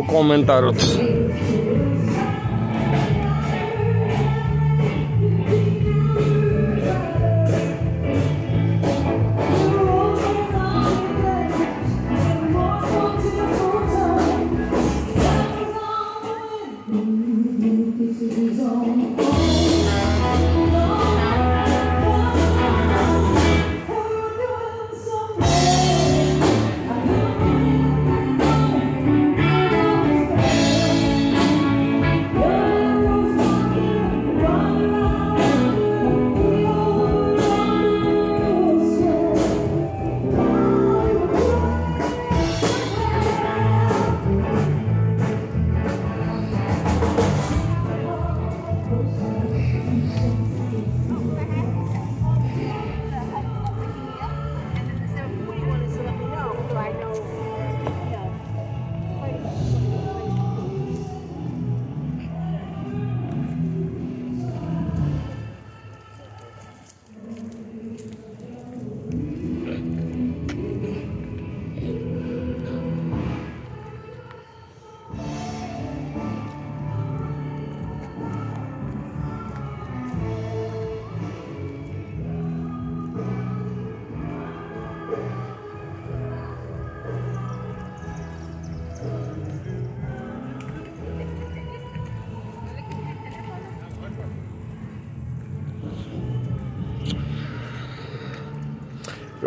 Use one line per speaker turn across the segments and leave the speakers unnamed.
კომენტაროთ.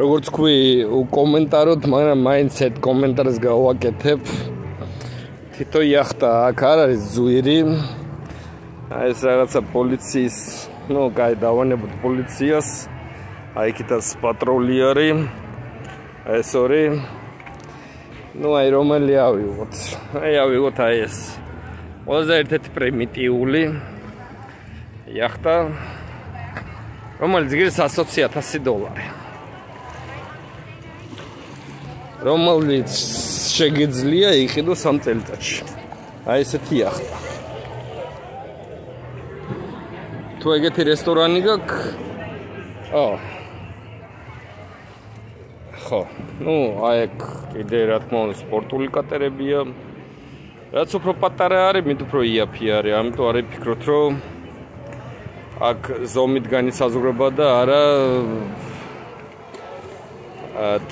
როგორც თქვი, უკომენტაროთ, მაგრამ მაინც ერთ კომენტარს გავაკეთებ. თითო იახტა აქ არ არის ძვირი. აი ეს რაღაცა პოლიციის, კაი დავანებოთ პოლიციას. აი იქითაც პატრული არის. აი ეს ორი. აი რომელი ავიღოთ. აი ავიღოთ აი ეს. ყველაზე ერთ-ერთი პრიმიტიული იახტა, რომელიც ღირს $120,000. რომელიც შეგიძლია იყიდო 3 წელიწადში. აი ესეთი იახტა. თუ ეგეთი რესტორანი გაქვს? ხო, აი ეგ კიდე რა თქმა უნდა სპორტული კატერებია. რაც უფრო პატარა არის, მით უფრო იაფი არის. ამიტომ არის ფიქრობთ, რომ აქ ზომით განისაზღვრება და არა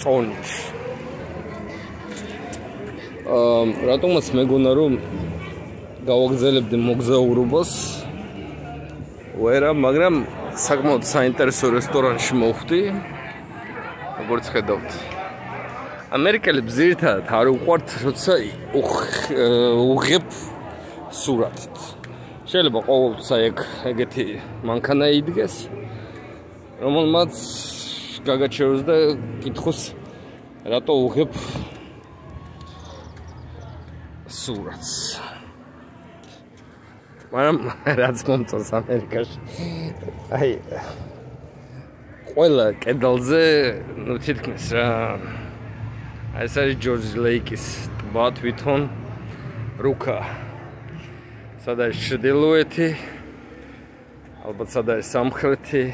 წონით. რატომაც მეგონა რომ გავაგზავნებდი მოგზაურობას ვერა, მაგრამ საკმაოდ საინტერესო რესტორანში მოვხვდი. როგორც ხედავთ, ამერიკელებს ძირითადად არ უყვართ, როცა უღებ სურათით. შეიძლება ყოველთვის ეგეთი მანქანა იდგეს, რომელმაც გაგაჩეროს და კითხოს, რატო უღებ სურათს. მაგრამ რაც მომწონს ამერიკაში, აი ყველა კედელზე, თითქმის რა, ეს არის ჯორჯ ლეიკის ტბა თვითონ, რუკა. სად არის ჩრდილოეთი, ალბათ სად არის სამხრეთი,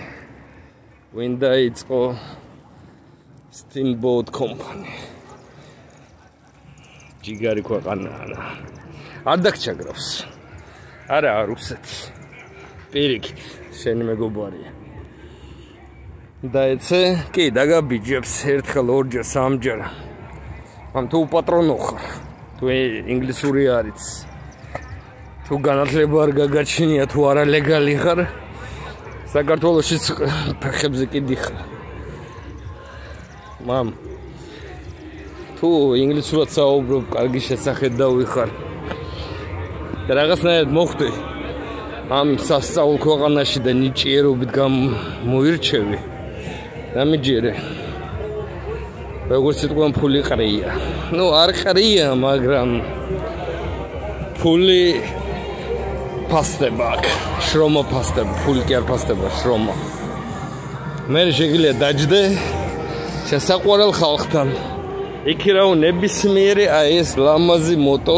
ვინ დაიწყო Steamboat Company. ჯიგარი ქვეყანაა. არ დაგჩაგრავს. არა, რუსეთი. პირიქით, შენი მეგობარია. დაეცე, კი, დაგაბიჯებს ერთხელ, ორჯერ, სამჯერ. ამ თუ პატრონო ხარ, თუ ინგლისური არის. თუ განათლება არ გაგაჩნია, თუ არა ლეგალი ხარ, საქართველოში ფეხებზე კიდი ხარ. მამ თუ ინგლისურად საუბრობ, კარგი შესახედ დავიხარ. და რაღაცნაირად მოხდი ამ სასწაულ ქვეყანაში და ნიჭიერობით გამოირჩევი. დამიჯერე. როგორც სიტყვა ფული ყრია. არ ყრია, მაგრამ ფული ფასდება. შრომა ფასდება, ფული კი არ ფასდება, შრომა. მე შეგიძლია დაჯდე შესაყვარელ ხალხთან. იქ რა ნებისმიერი აი ეს ლამაზი მოტო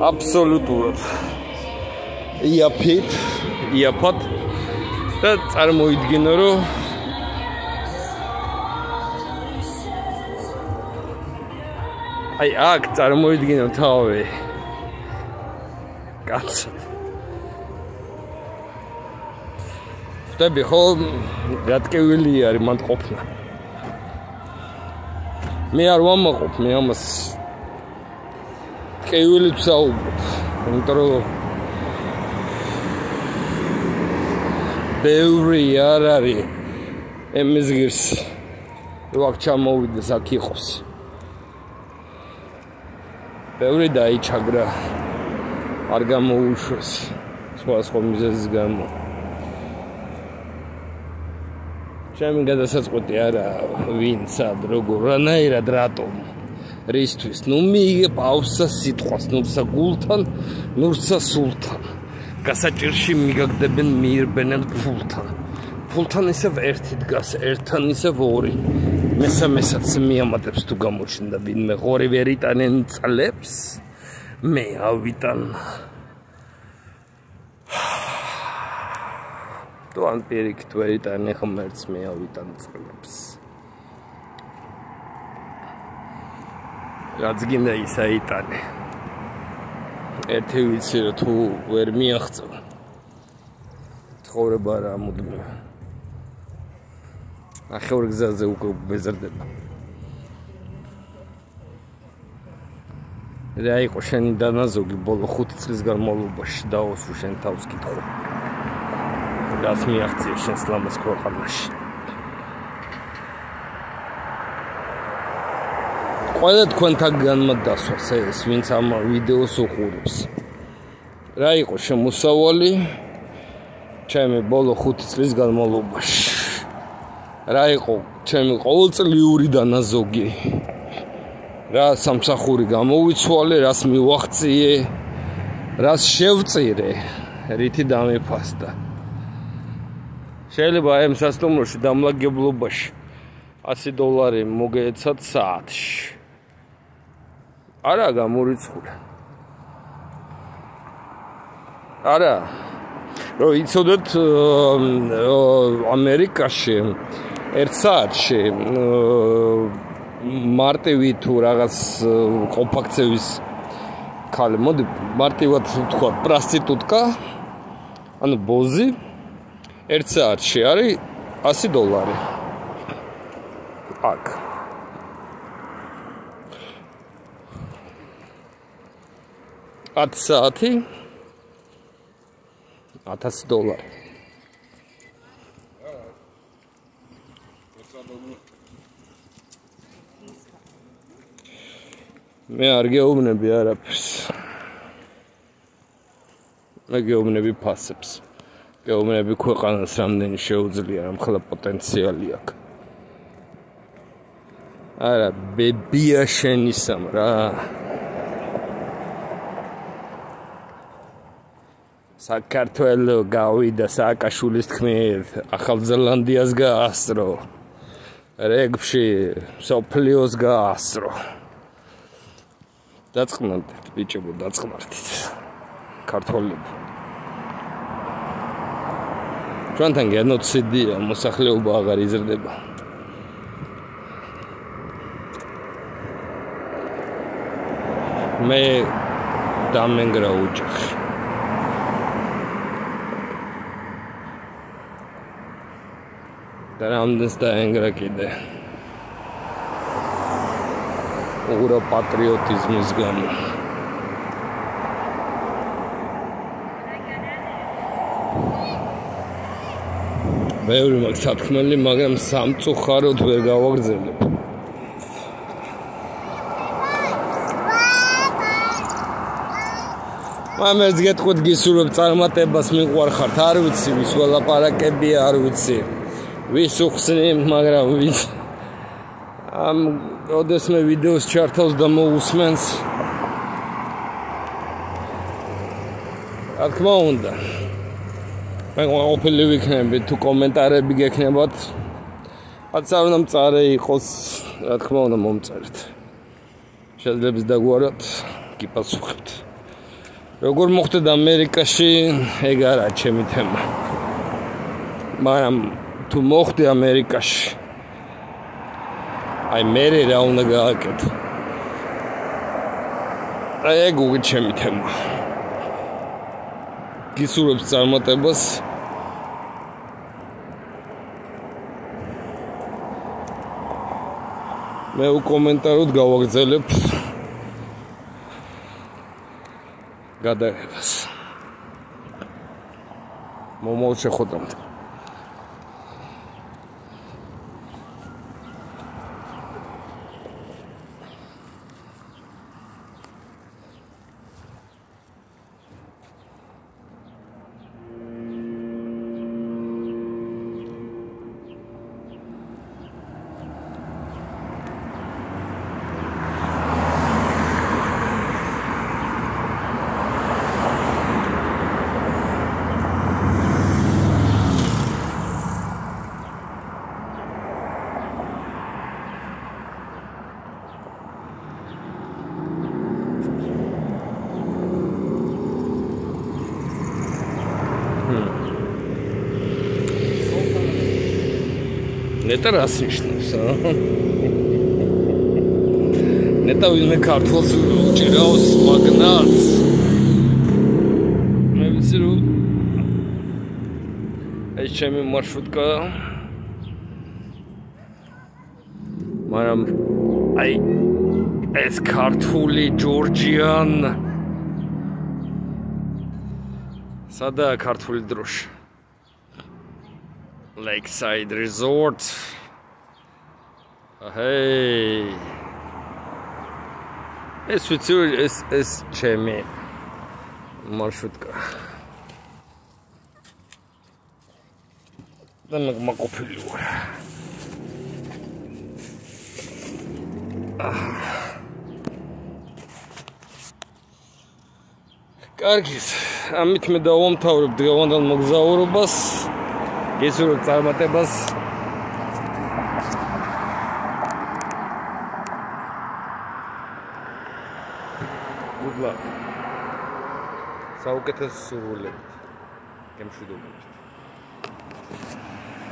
აბსოლუტურად იაფად და წარმოიდგინო რომ აი აქ წარმოიდგინო თავი. კაცად. ხტები ხო გატკივილი არის მანდ ყოფნა. მე არ ვამაყობ, მე ამას ტკივილით ვსაუბრობ. იმიტომ რომ ბევრი არ არის ემის ღირს რომ ჩამოვიდეს აქ იყოს. ბევრი დაიჩაგრა არ გამოუშვეს სხვა მიზეზის გამო. ჩემი გადასაწყვეტი არა ვინ სად როგორ რანაირად რატომ რისთვის ნუ მიიღე პაუსა სიტყვას ნურსა გულთან ნურსა სულთან გასაჭირში მიგაგდებენ მიირბენენ ფულთან ისევ ერთი დგას ერთთან ისევ ორი მესამესაც მიამატებს თუ გამოჩნდა ვინმე ღორი ვერ იტანენ წლებს მე ავიტან თუ ან პირიქით ვერ იტანენ ღმერთს მე ავიტან წლებს რაც გინდა ისა იტანე ერთი ვიცი რომ თუ ვერ მიაღწევ ცხოვრება რა მუდმივ ახალ გზაზე უკვე ბეზარდება რა იყო შენი დანაზოგი ბოლო 5 წლის განმავლობაში დაოსო შენ თავს კითხო რას მიაღწია შენს ლამაზ ქვეყანაში ყველა თქვენთაგანმა დასვას ეს ვინც ამ ვიდეოს უყურებს რა იყო შემოსავალი ჩემი ბოლო 5 წლის განმავლობაში რა იყო ჩემი ყოველწლიური დანაზოგი რა სამსახური გამოვიცვალე რას მივახციე რას შევწირე რითი დამეფასდა შეიძლება ამ სასტუმროში დამლაგებლობაში $100 მოგეცათ საათში არა გამორიცხული არა რომ იცოდეთ ამერიკაში ერთ საათში მარტივი თუ რაღაც ყოფაქცევის ქალი მოდი მარტივად თქვა პროსტიტუტკა ანუ ბოზი ერთ საათში არის $100 აქ at saati $1000 მე არ გეუბნები არაფერს მე გეუბნები ფასებს გეუბნები ქვეყანას რამდენი შეუძლია რამ ხლა პოტენციალი აქვს არა ბებია შენისამ რა საქართველო გავიდა სააკაშვილის თქმით ახალ ზელანდიას გაასწრო რეგბში სოფლიოს გაასწრო დაწყნარდით ბიჭებო დაწყნარდით ქართველები ჩვენთან გენოციდია მოსახლეობა აღარ იზრდება მე დამენგრა უჯახი და რამდენს დაენგრა კიდე უღურა პატრიოტიზმის გამო ბევრი მაქვს სათქმელი მაგრამ სამწუხაროდ ვერ გავაგრძელებ მამერს გეტყვით გისურვებ წარმატებას მიყვარხართ არ ვიცი ვის ველაპარაკებია არ ვიცი ვის უხსნი მაგრამ ვის ამ ოდესმე ვიდეოს ჩართავს და მოусმენს რა თქმა უნდა მე ყოფილი ვიქნები თუ კომენტარები გექნებათ აცავნა მწარე იყოს რა თქმა უნდა მომწერეთ შეიძლება დაგვაროთ გიპასუხებთ როგორ მოხდეთ ამერიკაში ეგ არა ჩემი თემა მაგრამ თუ მოხდე ამერიკაში აი მე რა უნდა გააკეთო ეგ უგი ჩემი თემა. გისურვებს წარმატებას. მე უკომენტაროდ გავაგრძელებ გადაღებას. მომავალ შეხვედრამდე. ნეტა რას ნიშნავს, ნეტა ვინმე ქართულს უჭირავს მაგნატს. მე ვიცი რომ ეს ჩემი მარშრუტკა. მაგრამ აი ეს ქართული ჯორჯიან. სადაა ქართული დროშა? Lakeside Resort. Hey. Es ჩემი მარშრუტკა. და მაყოფილი ვარ. კარგით, ამით მე დავამთავრებ დღევანდელ მოგზაურობას. გესურვებთ წარმატებას. Good luck. საუკეთესო სურვილებით. გემშვიდობებით.